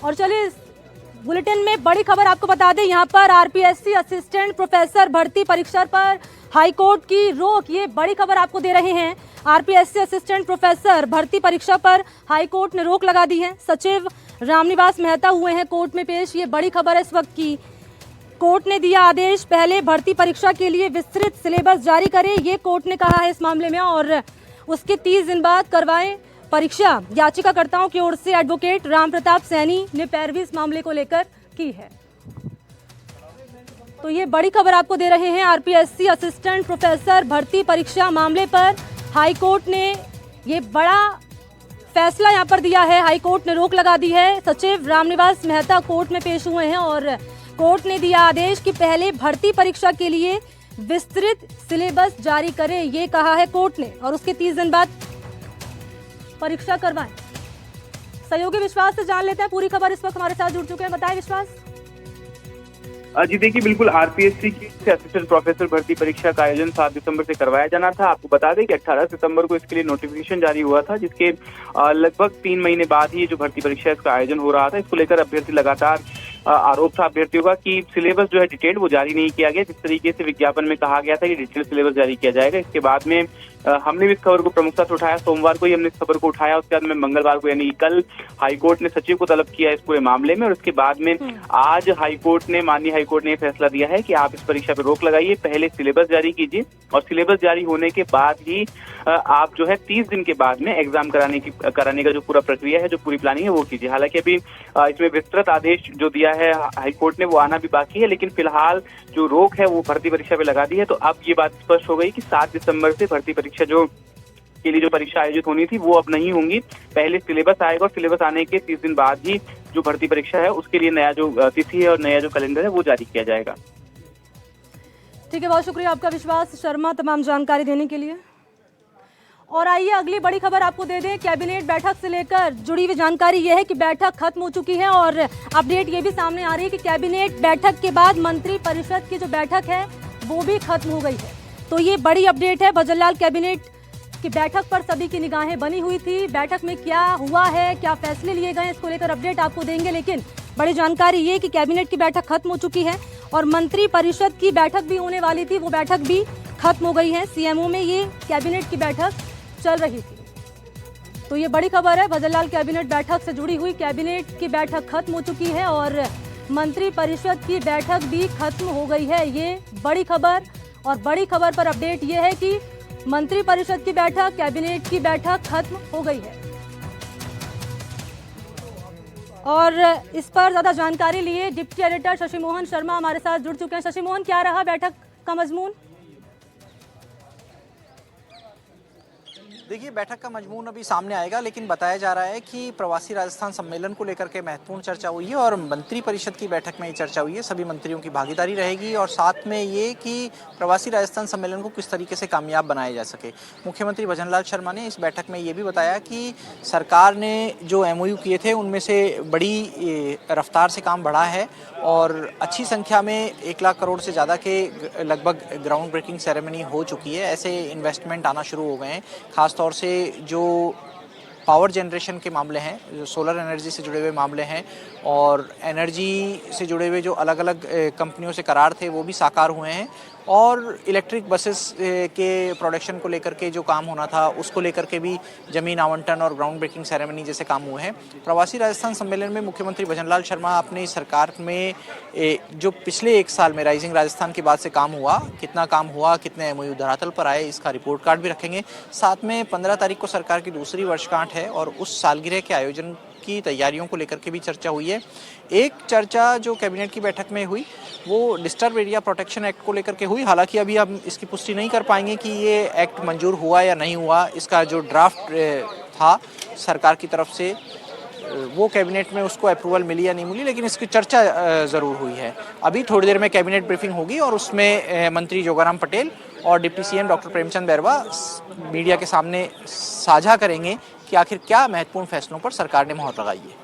और चलिए इस बुलेटिन में बड़ी खबर आपको बता दें, यहाँ पर आरपीएससी असिस्टेंट प्रोफेसर भर्ती परीक्षा पर हाईकोर्ट की रोक, ये बड़ी खबर आपको दे रहे हैं। आरपीएससी असिस्टेंट प्रोफेसर भर्ती परीक्षा पर हाईकोर्ट ने रोक लगा दी है। सचिव रामनिवास मेहता हुए हैं कोर्ट में पेश। ये बड़ी खबर है इस वक्त की। कोर्ट ने दिया आदेश, पहले भर्ती परीक्षा के लिए विस्तृत सिलेबस जारी करें, ये कोर्ट ने कहा है इस मामले में, और उसके 30 दिन बाद करवाएं परीक्षा। याचिकाकर्ताओं की ओर से एडवोकेट राम प्रताप सैनी ने पैरवी इस मामले को लेकर की है। तो ये बड़ी खबर आपको दे रहे हैं। आरपीएससी असिस्टेंट प्रोफेसर भर्ती परीक्षा मामले पर हाईकोर्ट ने ये बड़ा फैसला यहाँ पर दिया है। हाईकोर्ट ने रोक लगा दी है। सचिव रामनिवास मेहता कोर्ट में पेश हुए हैं और कोर्ट ने दिया आदेश कि पहले भर्ती परीक्षा के लिए विस्तृत सिलेबस जारी करें, ये कहा है कोर्ट ने, और उसके 30 दिन बाद परीक्षा करवाएं। सहयोगी विश्वास से जान लेते हैं पूरी खबर। इस वक्त हमारे साथ जुड़ चुके हैं, बताएं विश्वास। जी देखिए, बिल्कुल आरपीएससी की असिस्टेंट प्रोफेसर भर्ती परीक्षा का आयोजन 7 दिसंबर से करवाया जाना था। आपको बता दें कि 18 सितंबर को इसके लिए नोटिफिकेशन जारी हुआ था, जिसके लगभग 3 महीने बाद ही जो भर्ती परीक्षा इसका आयोजन हो रहा था। इसको लेकर अभ्यर्थी लगातार आरोप था अभ्यर्थियों का कि सिलेबस जो है डिटेल्ड वो जारी नहीं किया गया, जिस तरीके से विज्ञापन में कहा गया था कि डिटेल सिलेबस जारी किया जाएगा। इसके बाद में हमने भी इस खबर को प्रमुखता से उठाया। सोमवार को ही हमने इस खबर को उठाया, उसके बाद में मंगलवार को यानी कल हाईकोर्ट ने सचिव को तलब किया इस पूरे मामले में, और उसके बाद में आज माननीय हाईकोर्ट ने फैसला दिया है कि आप इस परीक्षा पर रोक लगाइए, पहले सिलेबस जारी कीजिए और सिलेबस जारी होने के बाद ही आप जो है 30 दिन के बाद में एग्जाम कराने का जो पूरा प्रक्रिया है, जो पूरी प्लानिंग है वो कीजिए। हालांकि अभी इसमें विस्तृत आदेश जो दिया है हाईकोर्ट ने वो आना भी बाकी है, लेकिन फिलहाल जो रोक है वो भर्ती परीक्षा पे लगा दी है। तो अब ये बात स्पष्ट हो गई कि 7 दिसंबर से भर्ती परीक्षा के लिए जो परीक्षा आयोजित होनी थी वो अब नहीं होंगी। पहले सिलेबस आएगा और सिलेबस आने के 30 दिन बाद ही जो भर्ती परीक्षा है उसके लिए नया जो तिथि है और नया जो कैलेंडर है वो जारी किया जाएगा। ठीक है, बहुत शुक्रिया आपका विश्वास शर्मा तमाम जानकारी देने के लिए। और आइए अगली बड़ी खबर आपको दे दें। कैबिनेट बैठक से लेकर जुड़ी हुई जानकारी यह है कि बैठक खत्म हो चुकी है और अपडेट ये भी सामने आ रही है कि कैबिनेट बैठक के बाद मंत्री परिषद की जो बैठक है वो भी खत्म हो गई है। तो ये बड़ी अपडेट है। भजनलाल कैबिनेट की बैठक पर सभी की निगाहें बनी हुई थी। बैठक में क्या हुआ है, क्या फैसले लिए गए, इसको लेकर अपडेट आपको देंगे, लेकिन बड़ी जानकारी ये कि कैबिनेट की बैठक खत्म हो चुकी है और मंत्री परिषद की बैठक भी होने वाली थी, वो बैठक भी खत्म हो गई है। सीएमओ में ये कैबिनेट की बैठक चल रही थी। तो ये बड़ी खबर है, भजनलाल कैबिनेट बैठक से जुड़ी हुई। कैबिनेट की बैठक खत्म हो चुकी है और मंत्री परिषद की बैठक भी खत्म हो गई है। ये बड़ी खबर, और बड़ी खबर पर अपडेट ये है कि मंत्री परिषद की बैठक, कैबिनेट की बैठक खत्म हो गई है। और इस पर ज्यादा जानकारी लिए डिप्टी एडिटर शशि मोहन शर्मा हमारे साथ जुड़ चुके हैं। शशि मोहन, क्या रहा बैठक का मजमून? देखिए, बैठक का मजमून अभी सामने आएगा, लेकिन बताया जा रहा है कि प्रवासी राजस्थान सम्मेलन को लेकर के महत्वपूर्ण चर्चा हुई है और मंत्री परिषद की बैठक में ये चर्चा हुई है। सभी मंत्रियों की भागीदारी रहेगी और साथ में ये कि प्रवासी राजस्थान सम्मेलन को किस तरीके से कामयाब बनाया जा सके। मुख्यमंत्री भजनलाल शर्मा ने इस बैठक में ये भी बताया कि सरकार ने जो MOU किए थे उनमें से बड़ी रफ्तार से काम बढ़ा है और अच्छी संख्या में 1 लाख करोड़ से ज़्यादा के लगभग ग्राउंड ब्रेकिंग सेरेमनी हो चुकी है। ऐसे इन्वेस्टमेंट आना शुरू हो गए हैं। खास तौर से जो पावर जनरेशन के मामले हैं, जो सोलर एनर्जी से जुड़े हुए मामले हैं और एनर्जी से जुड़े हुए जो अलग अलग कंपनियों से करार थे वो भी साकार हुए हैं और इलेक्ट्रिक बसेस के प्रोडक्शन को लेकर के जो काम होना था उसको लेकर के भी ज़मीन आवंटन और ग्राउंड ब्रेकिंग सेरेमनी जैसे काम हुए हैं। प्रवासी राजस्थान सम्मेलन में मुख्यमंत्री भजनलाल शर्मा अपनी सरकार में जो पिछले 1 साल में राइजिंग राजस्थान के बाद से काम हुआ, कितना काम हुआ, कितने MOU धरातल पर आए, इसका रिपोर्ट कार्ड भी रखेंगे। साथ में 15 तारीख को सरकार की दूसरी वर्षगांठ है और उस सालगिरह के आयोजन की तैयारियों को लेकर के भी चर्चा हुई है। एक चर्चा जो कैबिनेट की बैठक में हुई वो डिस्टर्ब एरिया प्रोटेक्शन एक्ट को लेकर के हुई। हालांकि अभी हम इसकी पुष्टि नहीं कर पाएंगे कि ये एक्ट मंजूर हुआ या नहीं हुआ। इसका जो ड्राफ्ट था सरकार की तरफ से वो कैबिनेट में उसको अप्रूवल मिली या नहीं मिली, लेकिन इसकी चर्चा ज़रूर हुई है। अभी थोड़ी देर में कैबिनेट ब्रीफिंग होगी और उसमें मंत्री जोगाराम पटेल और deputy CM doctor Premchand Bairwa media के सामने साझा करेंगे कि आखिर क्या महत्वपूर्ण फैसलों पर सरकार ने मोहर लगाई है।